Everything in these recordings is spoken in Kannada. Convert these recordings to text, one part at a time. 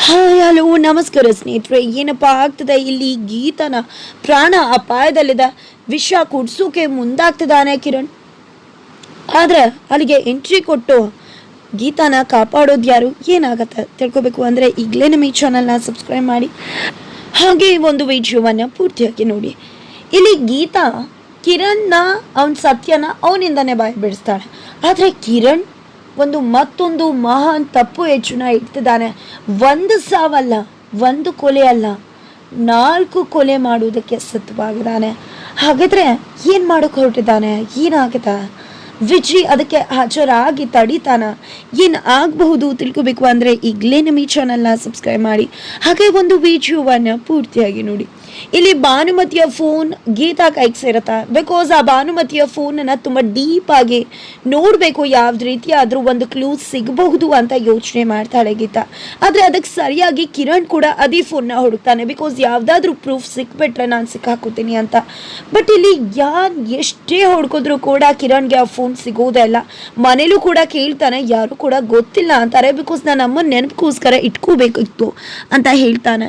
ಹಾಯ್ ಹಲೋ ನಮಸ್ಕಾರ ಸ್ನೇಹಿತರೆ. ಏನಪ್ಪ ಆಗ್ತದೆ ಇಲ್ಲಿ? ಗೀತನ ಪ್ರಾಣ ಅಪಾಯದಲ್ಲಿದೆ. ವಿಷ ಕುಡ್ಸೋಕೆ ಮುಂದಾಗ್ತಿದ್ದಾನೆ ಕಿರಣ್. ಆದ್ರೆ ಅಲ್ಲಿಗೆ ಎಂಟ್ರಿ ಕೊಟ್ಟು ಗೀತಾನ ಕಾಪಾಡೋದು ಯಾರು, ಏನಾಗತ್ತೆ ತಿಳ್ಕೊಬೇಕು ಅಂದರೆ ಈಗಲೇ ನಮ್ಮ ಈ ಚಾನಲ್ನ ಸಬ್ಸ್ಕ್ರೈಬ್ ಮಾಡಿ, ಹಾಗೆ ಈ ಒಂದು ವಿಡಿಯೋವನ್ನು ಪೂರ್ತಿಯಾಗಿ ನೋಡಿ. ಇಲ್ಲಿ ಗೀತಾ ಕಿರಣ್ನ ಅವನ ಸತ್ಯನ ಅವನಿಂದನೇ ಬಾಯಿ ಬಿಡಿಸ್ತಾಳೆ. ಆದರೆ ಕಿರಣ್ ಮತ್ತೊಂದು ಮಹಾನ್ ತಪ್ಪು ಹೆಚ್ಚುನ ಇಡ್ತಿದ್ದಾನೆ. ಒಂದು ಸಾವಲ್ಲ, ಒಂದು ಕೊಲೆ ಅಲ್ಲ, 4 ಕೊಲೆ ಮಾಡುವುದಕ್ಕೆ ಸಿದ್ಧವಾಗಿದ್ದಾನೆ. ಹಾಗಾದ್ರೆ ಏನು ಮಾಡೋಕೆ ಹೊರಟಿದ್ದಾನೆ? ಏನಾಗುತ್ತೆ? ವಿಜಿ ಅದಕ್ಕೆ ಹಾಜರಾಗಿ ತಡಿತಾನ? ಏನು ಆಗಬಹುದು ತಿಳ್ಕೊಬೇಕು ಅಂದರೆ ಈಗಲೇ ನಮ್ಮ ಈ ಚಾನಲ್ನ ಸಬ್ಸ್ಕ್ರೈಬ್ ಮಾಡಿ, ಹಾಗೆ ಒಂದು ವಿಡಿಯೋವನ್ನು ಪೂರ್ತಿಯಾಗಿ ನೋಡಿ. ಇಲ್ಲಿ ಭಾನುಮತಿಯ ಫೋನ್ ಗೀತಾ ಕೈಗೆ ಸೇರುತ್ತೆ. ಬಿಕಾಸ್ ಆ ಭಾನುಮತಿಯ ಫೋನನ್ನು ತುಂಬ ಡೀಪಾಗಿ ನೋಡಬೇಕು, ಯಾವ್ದು ರೀತಿ ಆದರೂ ಒಂದು ಕ್ಲೂ ಸಿಗಬಹುದು ಅಂತ ಯೋಚನೆ ಮಾಡ್ತಾಳೆ ಗೀತಾ. ಆದರೆ ಅದಕ್ಕೆ ಸರಿಯಾಗಿ ಕಿರಣ್ ಕೂಡ ಅದೇ ಫೋನ್ನ ಹುಡುಕ್ತಾನೆ. ಬಿಕಾಸ್ ಯಾವುದಾದ್ರೂ ಪ್ರೂಫ್ ಸಿಕ್ಬಿಟ್ರೆ ನಾನು ಸಿಕ್ಕಾಕೋತೀನಿ ಅಂತ. ಬಟ್ ಇಲ್ಲಿ ಎಷ್ಟೇ ಹುಡ್ಕಿದ್ರು ಕೂಡ ಕಿರಣ್ಗೆ ಆ ಫೋನ್ ಸಿಗೋದೇ ಇಲ್ಲ. ಮನೇಲೂ ಕೂಡ ಕೇಳ್ತಾನೆ, ಯಾರು ಕೂಡ ಗೊತ್ತಿಲ್ಲ ಅಂತಾರೆ. ಬಿಕಾಸ್ ನಾನು ಅಮ್ಮನ ನೆನಪಿಗೋಸ್ಕರ ಇಟ್ಕೋಬೇಕಿತ್ತು ಅಂತ ಹೇಳ್ತಾನೆ.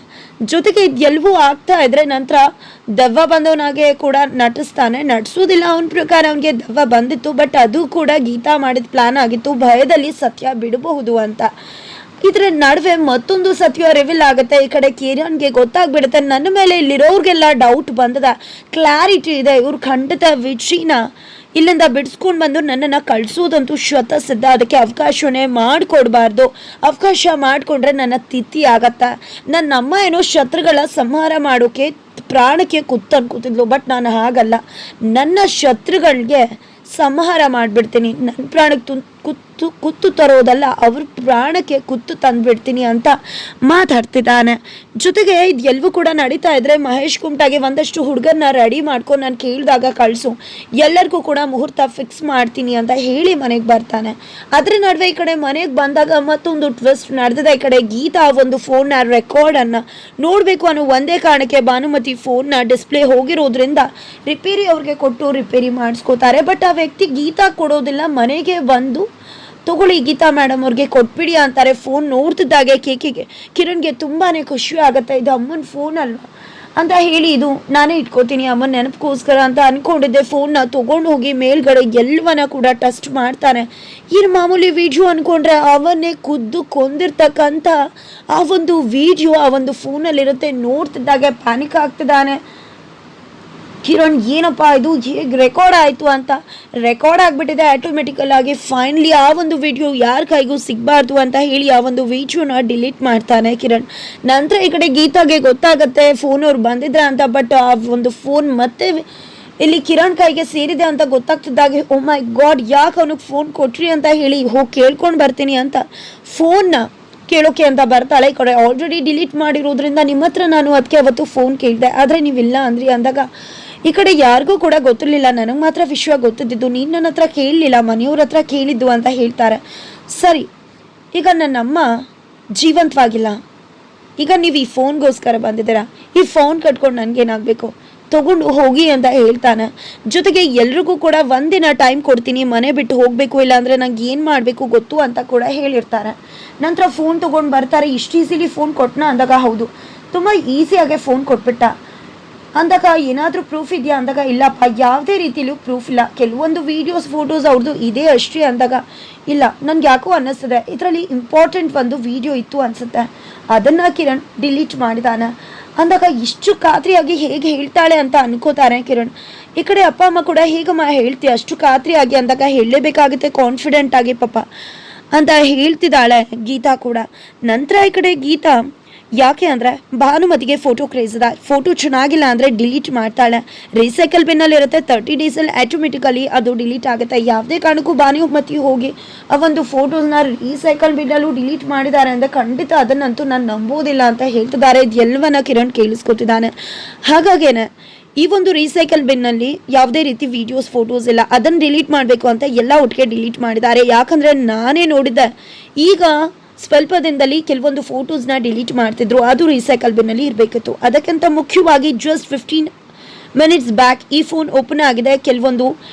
ಜೊತೆಗೆ ಇದೆಲ್ಲವೂ ಆಗ್ತಾ ಇದ್ರೆ ನಂತರ ದೆವ್ವ ಬಂದವನಾಗೆ ಕೂಡ ನಟಿಸೋದಿಲ್ಲ. ಅವನ ಪ್ರಕಾರ ಅವನಿಗೆ ದೆವ್ವ ಬಂದಿತ್ತು, ಬಟ್ ಅದು ಕೂಡ ಗೀತಾ ಮಾಡಿದ ಪ್ಲಾನ್ ಆಗಿತ್ತು, ಭಯದಲ್ಲಿ ಸತ್ಯ ಬಿಡಬಹುದು ಅಂತ. ಇದ್ರ ನಡುವೆ ಮತ್ತೊಂದು ಸತ್ಯ ರಿವೀಲ್ ಆಗುತ್ತೆ. ಈ ಕಡೆ ಕಿರಣ್ಗೆ ಗೊತ್ತಾಗ್ಬಿಡುತ್ತೆ, ನನ್ನ ಮೇಲೆ ಇಲ್ಲಿರೋರ್ಗೆಲ್ಲ ಡೌಟ್ ಬಂದದ, ಕ್ಲಾರಿಟಿ ಇದೆ, ಇವ್ರು ಖಂಡಿತ ವಿಜಿನ ಇಲ್ಲಿಂದ ಬಿಡಿಸ್ಕೊಂಡು ಬಂದು ನನ್ನನ್ನು ಕಳಿಸೋದಂತೂ ಸ್ವತಃ ಸಿದ್ಧ. ಅದಕ್ಕೆ ಅವಕಾಶವೇ ಮಾಡಿಕೊಡ್ಬಾರ್ದು. ಅವಕಾಶ ಮಾಡಿಕೊಂಡ್ರೆ ನನ್ನ ತಿಥಿ ಆಗತ್ತ. ನನ್ನಮ್ಮ ಏನೋ ಶತ್ರುಗಳ ಸಂಹಾರ ಮಾಡೋಕೆ ಪ್ರಾಣಕ್ಕೆ ಅನ್ಕೋತಿದ್ಲು, ಬಟ್ ನಾನು ಹಾಗಲ್ಲ. ನನ್ನ ಶತ್ರುಗಳಿಗೆ ಸಂಹಾರ ಮಾಡಿಬಿಡ್ತೀನಿ. ನನ್ನ ಪ್ರಾಣಕ್ಕೆ ಕುತ್ತು ತರೋದಲ್ಲ, ಅವ್ರ ಪ್ರಾಣಕ್ಕೆ ಕುತ್ತು ತಂದುಬಿಡ್ತೀನಿ ಅಂತ ಮಾತಾಡ್ತಿದ್ದಾನೆ. ಜೊತೆಗೆ ಇದೆಲ್ಲವೂ ಕೂಡ ನಡೀತಾ ಇದ್ರೆ ಮಹೇಶ್ ಕುಮಟಾಗೆ ಒಂದಷ್ಟು ಹುಡುಗರನ್ನ ರೆಡಿ ಮಾಡ್ಕೊಂಡು ನಾನು ಕೇಳಿದಾಗ ಕಳಿಸು, ಎಲ್ಲರಿಗೂ ಕೂಡ ಮುಹೂರ್ತ ಫಿಕ್ಸ್ ಮಾಡ್ತೀನಿ ಅಂತ ಹೇಳಿ ಮನೆಗೆ ಬರ್ತಾನೆ. ಅದ್ರ ನಡುವೆ ಈ ಕಡೆ ಮನೆಗೆ ಬಂದಾಗ ಮತ್ತೊಂದು ಟ್ವಿಸ್ಟ್ ನಡೆದಿದೆ. ಈ ಕಡೆ ಗೀತಾ ಒಂದು ಫೋನ್ನ ರೆಕಾರ್ಡನ್ನು ನೋಡಬೇಕು ಅನ್ನೋ ಒಂದೇ ಕಾರಣಕ್ಕೆ ಭಾನುಮತಿ ಫೋನ್ನ ಡಿಸ್ಪ್ಲೇ ಹೋಗಿರೋದ್ರಿಂದ ರಿಪೇರಿ ಅವ್ರಿಗೆ ಕೊಟ್ಟು ರಿಪೇರಿ ಮಾಡಿಸ್ಕೋತಾರೆ. ಬಟ್ ಆ ವ್ಯಕ್ತಿ ಗೀತಾ ಕೊಡೋದಿಲ್ಲ, ಮನೆಗೆ ಬಂದು ತಗೊಳ್ಳಿ ಗೀತಾ ಮೇಡಮ್ ಅವ್ರಿಗೆ ಕೊಟ್ಬಿಡಿ ಅಂತಾರೆ. ಫೋನ್ ನೋಡ್ತಿದ್ದಾಗೆ ಕಿರಣ್ಗೆ ತುಂಬಾ ಖುಷಿ ಆಗುತ್ತೆ. ಇದು ಅಮ್ಮನ ಫೋನ್ ಅಲ್ವಾ ಅಂತ ಹೇಳಿ, ಇದು ನಾನೇ ಇಟ್ಕೋತೀನಿ ಅಮ್ಮನ ನೆನಪಿಗೋಸ್ಕರ ಅಂತ ಅಂದ್ಕೊಂಡಿದ್ದೆ. ಫೋನ್ನ ತೊಗೊಂಡು ಹೋಗಿ ಮೇಲ್ಗಡೆ ಎಲ್ಲವನ್ನ ಕೂಡ ಟೆಸ್ಟ್ ಮಾಡ್ತಾನೆ. ಏನು ಮಾಮೂಲಿ ವಿಡಿಯೋ ಅಂದ್ಕೊಂಡ್ರೆ ಅವನ್ನೇ ಕೊಂದಿರ್ತಕ್ಕಂಥ ಆ ಒಂದು ವಿಡಿಯೋ ಆ ಒಂದು ಫೋನಲ್ಲಿರುತ್ತೆ. ನೋಡ್ತಿದ್ದಾಗೆ ಪ್ಯಾನಿಕ್ ಆಗ್ತಿದ್ದಾನೆ ಕಿರಣ್. ಏನಪ್ಪ ಇದು, ಹೇಗೆ ರೆಕಾರ್ಡ್ ಆಯಿತು ಅಂತ. ರೆಕಾರ್ಡ್ ಆಗಿಬಿಟ್ಟಿದೆ ಆಟೋಮೆಟಿಕಲ್ ಆಗಿ. ಫೈನಲಿ ಆ ಒಂದು ವಿಡಿಯೋ ಯಾರ ಕೈಗೂ ಸಿಗಬಾರ್ದು ಅಂತ ಹೇಳಿ ಆ ಒಂದು ವಿಡಿಯೋನ ಡಿಲೀಟ್ ಮಾಡ್ತಾನೆ ಕಿರಣ್. ನಂತರ ಈ ಕಡೆ ಗೀತಾಗೆ ಗೊತ್ತಾಗುತ್ತೆ ಫೋನ್ ಅವ್ರು ಬಂದಿದ್ರ ಅಂತ. ಬಟ್ ಆ ಒಂದು ಫೋನ್ ಮತ್ತೆ ಇಲ್ಲಿ ಕಿರಣ್ ಕೈಗೆ ಸೇರಿದೆ ಅಂತ ಗೊತ್ತಾಗ್ತಿದ್ದಾಗೆ, ಓ ಮೈ ಗಾಡ್, ಯಾಕೆ ಅವನಿಗೆ ಫೋನ್ ಕೊಟ್ರಿ ಅಂತ ಹೇಳಿ ಹೋಗಿ ಕೇಳ್ಕೊಂಡು ಬರ್ತೀನಿ ಅಂತ ಫೋನ್ನ ಕೇಳೋಕೆ ಅಂತ ಬರ್ತಾಳೆ. ಈ ಕಡೆ ಆಲ್ರೆಡಿ ಡಿಲೀಟ್ ಮಾಡಿರೋದ್ರಿಂದ ನಿಮ್ಮ ಹತ್ರ ನಾನು ಅದಕ್ಕೆ ಅವತ್ತು ಫೋನ್ ಕೇಳಿದೆ, ಆದರೆ ನೀವಿಲ್ಲ ಅಂದ್ರಿ ಅಂದಾಗ ಈ ಕಡೆ ಯಾರಿಗೂ ಕೂಡ ಗೊತ್ತಿರಲಿಲ್ಲ, ನನಗೆ ಮಾತ್ರ ವಿಷಯ ಗೊತ್ತಿದ್ದು, ನೀನು ನನ್ನ ಹತ್ರ ಕೇಳಲಿಲ್ಲ, ಮನೆಯವ್ರ ಹತ್ರ ಕೇಳಿದ್ದು ಅಂತ ಹೇಳ್ತಾರೆ. ಸರಿ, ಈಗ ನನ್ನಮ್ಮ ಜೀವಂತವಾಗಿಲ್ಲ, ಈಗ ನೀವು ಈ ಫೋನ್ಗೋಸ್ಕರ ಬಂದಿದ್ದೀರಾ, ಈ ಫೋನ್ ಕಟ್ಕೊಂಡು ನನಗೇನಾಗಬೇಕು, ತಗೊಂಡು ಹೋಗಿ ಅಂತ ಹೇಳ್ತಾನೆ. ಜೊತೆಗೆ ಎಲ್ರಿಗೂ ಕೂಡ ಒಂದಿನ ಟೈಮ್ ಕೊಡ್ತೀನಿ, ಮನೆ ಬಿಟ್ಟು ಹೋಗಬೇಕು, ಇಲ್ಲಾಂದರೆ ನಂಗೆ ಏನು ಮಾಡಬೇಕು ಗೊತ್ತು ಅಂತ ಕೂಡ ಹೇಳಿರ್ತಾರೆ. ನಂತರ ಫೋನ್ ತೊಗೊಂಡು ಬರ್ತಾರೆ. ಇಷ್ಟು ಈಸಿಲಿ ಫೋನ್ ಕೊಟ್ಟನ ಅಂದಾಗ ಹೌದು, ತುಂಬ ಈಸಿಯಾಗೆ ಫೋನ್ ಕೊಟ್ಬಿಟ್ಟ ಅಂದಾಗ ಏನಾದರೂ ಪ್ರೂಫ್ ಇದೆಯಾ ಅಂದಾಗ ಇಲ್ಲಪ್ಪ, ಯಾವುದೇ ರೀತಿಯಲ್ಲೂ ಪ್ರೂಫ್ ಇಲ್ಲ. ಕೆಲವೊಂದು ವೀಡಿಯೋಸ್ ಫೋಟೋಸ್ ಅವ್ರದ್ದು ಇದೆ ಅಷ್ಟೇ ಅಂದಾಗ ಇಲ್ಲ, ನನಗೆ ಯಾಕೋ ಅನ್ನಿಸ್ತದೆ ಇದರಲ್ಲಿ ಇಂಪಾರ್ಟೆಂಟ್ ಒಂದು ವಿಡಿಯೋ ಇತ್ತು ಅನಿಸುತ್ತೆ, ಅದನ್ನು ಕಿರಣ್ ಡಿಲೀಟ್ ಮಾಡಿದಾನೆ ಅಂದಾಗ ಇಷ್ಟು ಖಾತ್ರಿಯಾಗಿ ಹೇಗೆ ಹೇಳ್ತಾಳೆ ಅಂತ ಅನ್ಕೋತಾರೆ ಕಿರಣ್. ಈ ಕಡೆ ಅಪ್ಪ ಅಮ್ಮ ಕೂಡ ಹೇಗಮ್ಮ ಹೇಳ್ತೀಯ ಅಷ್ಟು ಖಾತ್ರಿಯಾಗಿ ಅಂದಾಗ ಹೇಳಲೇಬೇಕಾಗುತ್ತೆ ಕಾನ್ಫಿಡೆಂಟ್ ಆಗಿ ಪಾಪ ಅಂತ ಹೇಳ್ತಿದ್ದಾಳೆ ಗೀತಾ ಕೂಡ. ನಂತರ ಈ ಕಡೆ ಗೀತಾ ಯಾಕೆ ಅಂದರೆ ಭಾನುಮತಿಗೆ ಫೋಟೋ ಕ್ರೇಜ್ ಇದೆ, ಫೋಟೋ ಚೆನ್ನಾಗಿಲ್ಲ ಅಂದರೆ ಡಿಲೀಟ್ ಮಾಡ್ತಾಳೆ. ರೀಸೈಕಲ್ ಬಿನ್ನಲ್ಲಿ ಇರುತ್ತೆ, 30 ಡೇಸಲ್ಲಿ ಆಟೋಮೆಟಿಕಲಿ ಅದು ಡಿಲೀಟ್ ಆಗುತ್ತೆ. ಯಾವುದೇ ಕಾರಣಕ್ಕೂ ಭಾನುಮತಿ ಹೋಗಿ ಆ ಒಂದು ಫೋಟೋಸ್ನ ರೀಸೈಕಲ್ ಬಿನ್ನಲ್ಲೂ ಡಿಲೀಟ್ ಮಾಡಿದ್ದಾರೆ ಅಂದರೆ ಖಂಡಿತ ಅದನ್ನಂತೂ ನಾನು ನಂಬೋದಿಲ್ಲ ಅಂತ ಹೇಳ್ತಿದ್ದಾರೆ. ಇದೆಲ್ಲವನ್ನ ಕಿರಣ್ ಕೇಳಿಸ್ಕೊತಿದ್ದಾನೆ. ಹಾಗಾಗೇನೆ ಈ ಒಂದು ರೀಸೈಕಲ್ ಬಿನ್ನಲ್ಲಿ ಯಾವುದೇ ರೀತಿ ವಿಡಿಯೋಸ್ ಫೋಟೋಸ್ ಇಲ್ಲ, ಅದನ್ನು ಡಿಲೀಟ್ ಮಾಡಬೇಕು ಅಂತ ಎಲ್ಲ ಒಟ್ಟಿಗೆ ಡಿಲೀಟ್ ಮಾಡಿದ್ದಾರೆ. ಯಾಕಂದರೆ ನಾನೇ ನೋಡಿದ್ದೆ, ಈಗ ಸ್ವಲ್ಪ ದಿನದಲ್ಲಿ ಕೆಲವೊಂದು ಫೋಟೋಸ್ನ ಡಿಲೀಟ್ ಮಾಡ್ತಿದ್ರು, ಅದು ರೀಸೈಕಲ್ ಬಿನ್ನಲ್ಲಿ ಇರಬೇಕಿತ್ತು. ಅದಕ್ಕಿಂತ ಮುಖ್ಯವಾಗಿ ಜಸ್ಟ್ 15 ಮಿನಿಟ್ಸ್ ಬ್ಯಾಕ್ ಈ ಫೋನ್ ಓಪನ್ ಆಗಿದೆ, ಕೆಲವೊಂದು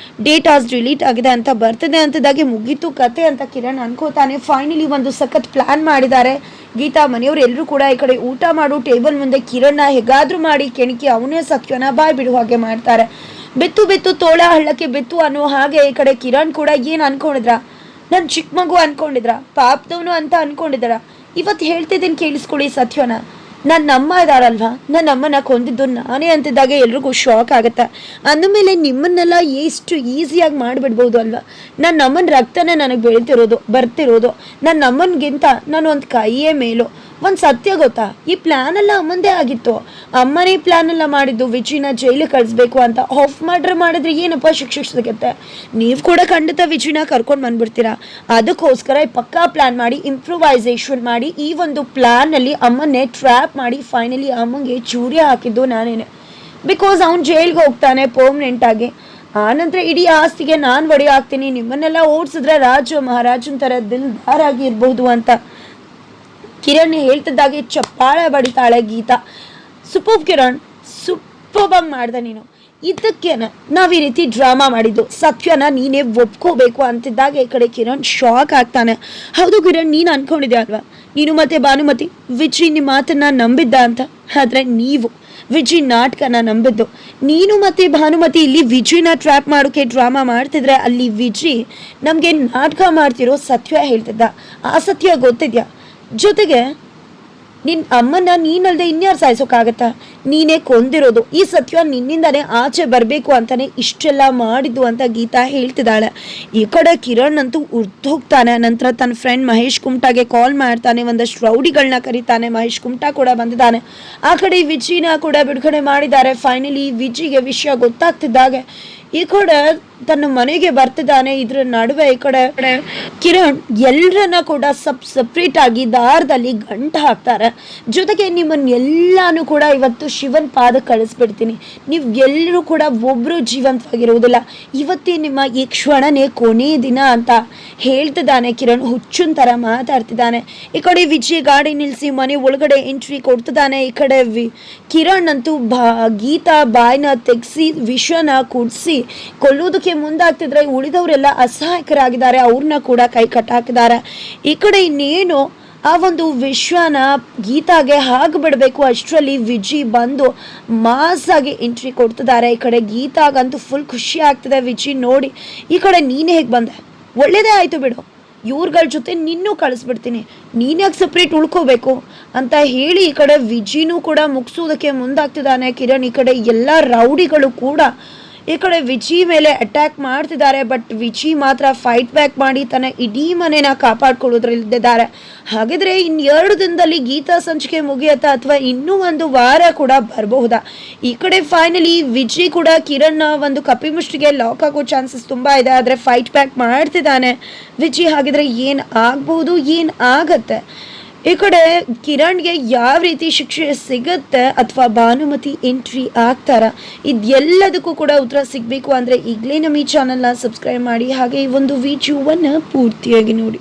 ಡೇಟಾಸ್ ಡಿಲೀಟ್ ಆಗಿದೆ ಅಂತ ಬರ್ತಿದೆ ಅಂತಿದ್ದಾಗೆ ಮುಗೀತು ಕತೆ ಅಂತ ಕಿರಣ್ ಅನ್ಕೋತಾನೆ. ಫೈನಲಿ ಒಂದು ಸಖತ್ ಪ್ಲಾನ್ ಮಾಡಿದ್ದಾರೆ ಗೀತಾ ಮನೆಯವರು ಎಲ್ಲರೂ ಕೂಡ ಈ ಕಡೆ ಊಟ ಮಾಡು ಟೇಬಲ್ ಮುಂದೆ ಕಿರಣ್ನ ಹೇಗಾದ್ರೂ ಮಾಡಿ ಕೆಣಕಿ ಅವನೇ ಸತ್ಯನ ಬಾಯ್ ಬಿಡುವ ಹಾಗೆ ಮಾಡ್ತಾರೆ. ಬೆತ್ತು ಬೆತ್ತು ತೋಳ ಹಳ್ಳಕ್ಕೆ ಬೆತ್ತು ಅನ್ನೋ ಹಾಗೆ ಈ ಕಡೆ ಕಿರಣ್ ಕೂಡ ಏನು ಅನ್ಕೊಂಡಿದ್ರ, ನನ್ನ ಚಿಕ್ಕ ಮಗು ಅನ್ಕೊಂಡಿದ್ರ, ಪಾಪದವನು ಅಂತ ಅನ್ಕೊಂಡಿದ್ರ. ಇವತ್ತು ಹೇಳ್ತಿದ್ದೀನಿ ಕೇಳಿಸ್ಕೊಳ್ಳಿ ಸತ್ಯನ, ನನ್ನ ಅಮ್ಮ ಇದಾರಲ್ವಾ, ನನ್ನ ಅಮ್ಮನ ಕೊಂದಿದ್ದು ನಾನೇ ಅಂತಿದ್ದಾಗ ಎಲ್ರಿಗೂ ಶಾಕ್ ಆಗುತ್ತೆ. ಅಂದಮೇಲೆ ನಿಮ್ಮನ್ನೆಲ್ಲ ಎಷ್ಟು ಈಸಿಯಾಗಿ ಮಾಡಿಬಿಡ್ಬೋದು ಅಲ್ವಾ. ನನ್ನ ಅಮ್ಮನ ರಕ್ತನೇ ನನಗೆ ಬರ್ತಿರೋದು. ನನ್ನ ಅಮ್ಮನಿಗಿಂತ ನಾನು ಒಂದು ಕೈಯೇ ಮೇಲು. ಒಂದು ಸತ್ಯ ಗೊತ್ತಾ, ಈ ಪ್ಲ್ಯಾನ್ ಎಲ್ಲ ಅಮ್ಮಂದೇ ಆಗಿತ್ತು. ಅಮ್ಮನೇ ಪ್ಲ್ಯಾನ್ ಎಲ್ಲ ಮಾಡಿದ್ದು ವಿಜಿನ ಜೈಲಿಗೆ ಕಳಿಸ್ಬೇಕು ಅಂತ. ಆಫ್ ಮರ್ಡರ್ ಮಾಡಿದ್ರೆ ಏನಪ್ಪ ಶಿಕ್ಷೆ ಸಿಗುತ್ತೆ. ನೀವು ಕೂಡ ಖಂಡಿತ ವಿಜಿನ ಕರ್ಕೊಂಡು ಬಂದ್ಬಿಡ್ತೀರಾ. ಅದಕ್ಕೋಸ್ಕರ ಪಕ್ಕಾ ಪ್ಲ್ಯಾನ್ ಮಾಡಿ ಇಂಪ್ರೂವೈಸೇಷನ್ ಮಾಡಿ ಈ ಒಂದು ಪ್ಲ್ಯಾನಲ್ಲಿ ಅಮ್ಮನ್ನೇ ಟ್ರ್ಯಾಪ್ ಮಾಡಿ ಫೈನಲಿ ಅಮ್ಮಂಗೆ ಚೂರಿ ಹಾಕಿದ್ದು ನಾನೇನೆ. ಬಿಕಾಸ್ ಅವ್ನು ಜೈಲ್ಗೆ ಹೋಗ್ತಾನೆ ಪರ್ಮನೆಂಟಾಗಿ. ಆನಂತರ ಇಡೀ ಆಸ್ತಿಗೆ ನಾನು ಒಡೆ ಆಗ್ತೀನಿ, ನಿಮ್ಮನ್ನೆಲ್ಲ ಓಡಿಸಿದ್ರೆ ರಾಜ ಮಹಾರಾಜನ ಥರ ದಿಲ್ದಾರ್ ಆಗಿ ಇರ್ಬೋದು ಅಂತ ಕಿರಣ್ ಹೇಳ್ತಿದ್ದಾಗೆ ಚಪ್ಪಾಳೆ ಬಡಿತಾಳೆ ಗೀತಾ. ಸೂಪರ್ ಕಿರಣ್, ಸೂಪರ್ಬಾಗಿ ಮಾಡ್ದೆ ನೀನು. ಇದಕ್ಕೇನ ನಾವು ಈ ರೀತಿ ಡ್ರಾಮಾ ಮಾಡಿದ್ದು, ಸತ್ಯನ ನೀನೇ ಒಪ್ಕೋಬೇಕು ಅಂತಿದ್ದಾಗ ಈ ಕಡೆ ಕಿರಣ್ ಶಾಕ್ ಆಗ್ತಾನೆ. ಹೌದು ಕಿರಣ್, ನೀನು ಅನ್ಕೊಂಡಿದ್ದೆ ಅಲ್ವಾ, ನೀನು ಮತ್ತೆ ಭಾನುಮತಿ ವಿಜಿ ನಿಮ್ಮ ಮಾತನ್ನ ನಂಬಿದ್ದ ಅಂತ. ಆದರೆ ನೀವು ವಿಜಿ ನಾಟಕನ ನಂಬಿದ್ದು. ನೀನು ಮತ್ತೆ ಭಾನುಮತಿ ಇಲ್ಲಿ ವಿಜಿನ ಟ್ರ್ಯಾಪ್ ಮಾಡೋಕೆ ಡ್ರಾಮಾ ಮಾಡ್ತಿದ್ರೆ ಅಲ್ಲಿ ವಿಜಿ ನಮಗೆ ನಾಟಕ ಮಾಡ್ತಿರೋ ಸತ್ಯ ಹೇಳ್ತಿದ್ದ. ಆ ಸತ್ಯ ಗೊತ್ತಿದ್ಯಾ? ಜೊತೆಗೆ ನಿನ್ನ ಅಮ್ಮನ ನೀನಲ್ಲದೆ ಇನ್ಯಾರು ಸಾಯಿಸೋಕ್ಕಾಗತ್ತಾ? ನೀನೇ ಕೊಂದಿರೋದು. ಈ ಸತ್ಯ ನಿನ್ನಿಂದಾನೇ ಆಚೆ ಬರಬೇಕು ಅಂತಾನೆ ಇಷ್ಟೆಲ್ಲ ಮಾಡಿದ್ದು ಅಂತ ಗೀತಾ ಹೇಳ್ತಿದ್ದಾಳೆ. ಈ ಕಡೆ ಕಿರಣ್ ಅಂತೂ ಉರ್ದೋಗ್ತಾನೆ. ನಂತರ ತನ್ನ ಫ್ರೆಂಡ್ ಮಹೇಶ್ ಕುಮಟಾಗೆ ಕಾಲ್ ಮಾಡ್ತಾನೆ, ಒಂದಷ್ಟು ರೌಡಿಗಳನ್ನ ಕರೀತಾನೆ. ಮಹೇಶ್ ಕುಮಟಾ ಕೂಡ ಬಂದಿದ್ದಾನೆ. ಆ ಕಡೆ ವಿಜಿನ ಕೂಡ ಬಿಡುಗಡೆ ಮಾಡಿದ್ದಾರೆ. ಫೈನಲಿ ವಿಜಿಗೆ ವಿಷಯ ಗೊತ್ತಾಗ್ತಿದ್ದಾಗೆ ಈ ಕಡೆ ತನ್ನ ಮನೆಗೆ ಬರ್ತಿದ್ದಾನೆ. ಇದ್ರ ನಡುವೆ ಈ ಕಡೆ ಕಿರಣ್ ಎಲ್ಲರನ್ನ ಕೂಡ ಸಪ್ರೇಟ್ ಆಗಿ ದಾರದಲ್ಲಿ ಗಂಟು ಹಾಕ್ತಾರೆ. ಜೊತೆಗೆ ನಿಮ್ಮನ್ನೆಲ್ಲಾನು ಕೂಡ ಇವತ್ತು ಶಿವನ್ ಪಾದ ಕಳಿಸ್ಬಿಡ್ತೀನಿ. ನೀವು ಎಲ್ಲರೂ ಕೂಡ ಒಬ್ರು ಜೀವಂತವಾಗಿರುವುದಿಲ್ಲ. ಇವತ್ತೇ ನಿಮ್ಮ ಈ ಕ್ಷಣನೇ ಕೊನೆ ದಿನ ಅಂತ ಹೇಳ್ತಿದ್ದಾನೆ ಕಿರಣ್. ಹುಚ್ಚನ್ ಥರ ಮಾತಾಡ್ತಿದ್ದಾನೆ. ಈ ಕಡೆ ವಿಜಯ್ ಗಾಡಿ ನಿಲ್ಲಿಸಿ ಮನೆ ಒಳಗಡೆ ಎಂಟ್ರಿ ಕೊಡ್ತಿದ್ದಾನೆ. ಈ ಕಡೆ ಕಿರಣ್ ಅಂತೂ ಗೀತಾ ಬಾಯ್ನ ತೆಗೆಸಿ ವಿಷನ ಕುಡಿಸಿ ಕೊಲ್ಲೋದಕ್ಕೆ ಮುಂದಾಗ್ತಿದ್ರೆ ಉಳಿದವರೆಲ್ಲ ಅಸಹಾಯಕರಾಗಿದ್ದಾರೆ. ಅವ್ರನ್ನ ಕೂಡ ಕೈ ಕಟ್ಟಾಕಿದ್ದಾರೆ. ಈ ಕಡೆ ಇನ್ನೇನು ಆ ಒಂದು ವಿಶ್ವನ ಗೀತಾಗೆ ಹಾಗೆ ಬಿಡಬೇಕು ಅಷ್ಟರಲ್ಲಿ ವಿಜಿ ಬಂದು ಮಾಸಾಗಿ ಎಂಟ್ರಿ ಕೊಡ್ತಿದ್ದಾರೆ. ಈ ಕಡೆ ಗೀತಾಗಂತೂ ಫುಲ್ ಖುಷಿ ಆಗ್ತಿದೆ ವಿಜಿ ನೋಡಿ. ಈ ಕಡೆ ನೀನೇ ಹೇಗೆ ಬಂದೆ, ಒಳ್ಳೇದೇ ಆಯಿತು ಬಿಡು, ಇವ್ರಗಳ ಜೊತೆ ನಿನ್ನೂ ಕಳಿಸ್ಬಿಡ್ತೀನಿ, ನೀನ್ಯಾಕೆ ಸಪ್ರೇಟ್ ಉಳ್ಕೋಬೇಕು ಅಂತ ಹೇಳಿ ಈ ಕಡೆ ವಿಜಿನೂ ಕೂಡ ಮುಗಿಸೋದಕ್ಕೆ ಮುಂದಾಗ್ತಿದ್ದಾನೆ ಕಿರಣ್. ಈ ಕಡೆ ಎಲ್ಲ ರೌಡಿಗಳು ಕೂಡ ಈ ಕಡೆ ವಿಜಿ ಮೇಲೆ ಅಟ್ಯಾಕ್ ಮಾಡ್ತಿದ್ದಾರೆ. ಬಟ್ ವಿಜಿ ಮಾತ್ರ ಫೈಟ್ ಬ್ಯಾಕ್ ಮಾಡಿ ತನ್ನ ಇಡೀ ಮನೆನ ಕಾಪಾಡ್ಕೊಳ್ಳೋದ್ರಲ್ಲಿದ್ದಾರೆ. ಹಾಗಿದ್ರೆ 2 ದಿನದಲ್ಲಿ ಗೀತಾ ಸಂಚಿಕೆ ಮುಗಿಯತ್ತಾ ಅಥವಾ ಇನ್ನೂ 1 ವಾರ ಕೂಡ ಬರಬಹುದಾ? ಈ ಕಡೆ ಫೈನಲಿ ವಿಜಿ ಕೂಡ ಕಿರಣ್ ಒಂದು ಕಪಿಮುಷ್ಟಿಗೆ ಲಾಕ್ ಆಗೋ ಚಾನ್ಸಸ್ ತುಂಬಾ ಇದೆ. ಆದರೆ ಫೈಟ್ ಬ್ಯಾಕ್ ಮಾಡ್ತಿದ್ದಾನೆ ವಿಜಿ. ಹಾಗಿದ್ರೆ ಏನು ಆಗ್ಬಹುದು, ಏನು ಆಗತ್ತೆ? ಈ ಕಡೆ ಕಿರಣ್ಗೆ ಯಾವ ರೀತಿ ಶಿಕ್ಷೆ ಸಿಗುತ್ತೆ ಅಥವಾ ಭಾನುಮತಿ ಎಂಟ್ರಿ ಆಗ್ತಾರ, ಇದೆಲ್ಲದಕ್ಕೂ ಕೂಡ ಉತ್ತರ ಸಿಗಬೇಕು ಅಂದರೆ ಈಗಲೇ ನಮ್ಮ ಈ ಚಾನಲ್ನ ಸಬ್ಸ್ಕ್ರೈಬ್ ಮಾಡಿ. ಹಾಗೆ ಈ ಒಂದು ವಿಡಿಯೋವನ್ನು ಪೂರ್ತಿಯಾಗಿ ನೋಡಿ.